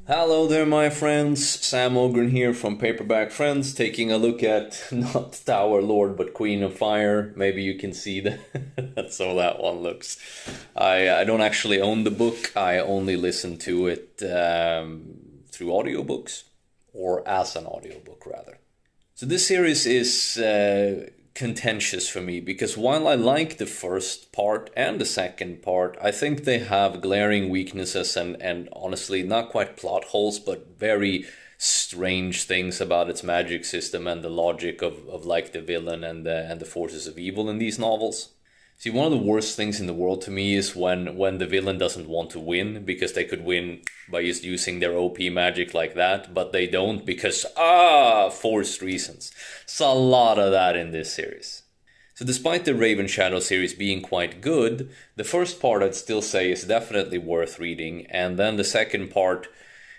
Hello there, my friends. Sam Ogren here from Paperback Friends, taking a look at not Tower Lord but Queen of Fire. Maybe you can see that. That's how that one looks. I don't actually own the book. I only listen to it through audiobooks, or as an audiobook rather. So this series is contentious for me because while I like the first part and the second part, I think they have glaring weaknesses and honestly not quite plot holes, but very strange things about its magic system and the logic of like the villain and the forces of evil in these novels. See, one of the worst things in the world to me is when the villain doesn't want to win because they could win by just using their OP magic like that, but they don't because forced reasons. So a lot of that in this series. So despite the Raven Shadow series being quite good, the first part I'd still say is definitely worth reading, and then the second part,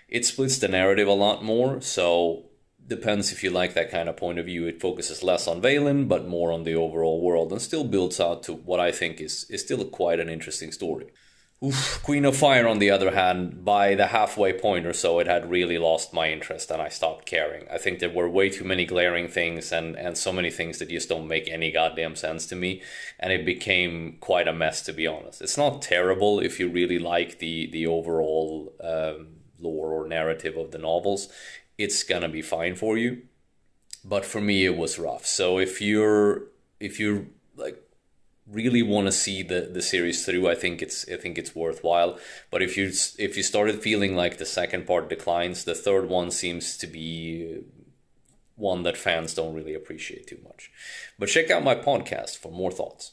it splits the narrative a lot more, so depends if you like that kind of point of view. It focuses less on Valen, but more on the overall world, and still builds out to what I think is still quite an interesting story. Oof. Queen of Fire, on the other hand, by the halfway point or so, it had really lost my interest and I stopped caring. I think there were way too many glaring things and so many things that just don't make any goddamn sense to me, and it became quite a mess, to be honest. It's not terrible if you really like the overall lore or narrative of the novels. It's gonna be fine for you, but for me it was rough. So if you're like really want to see the series through, I think it's worthwhile. But if you started feeling like the second part declines, the third one seems to be one that fans don't really appreciate too much. But check out my podcast for more thoughts.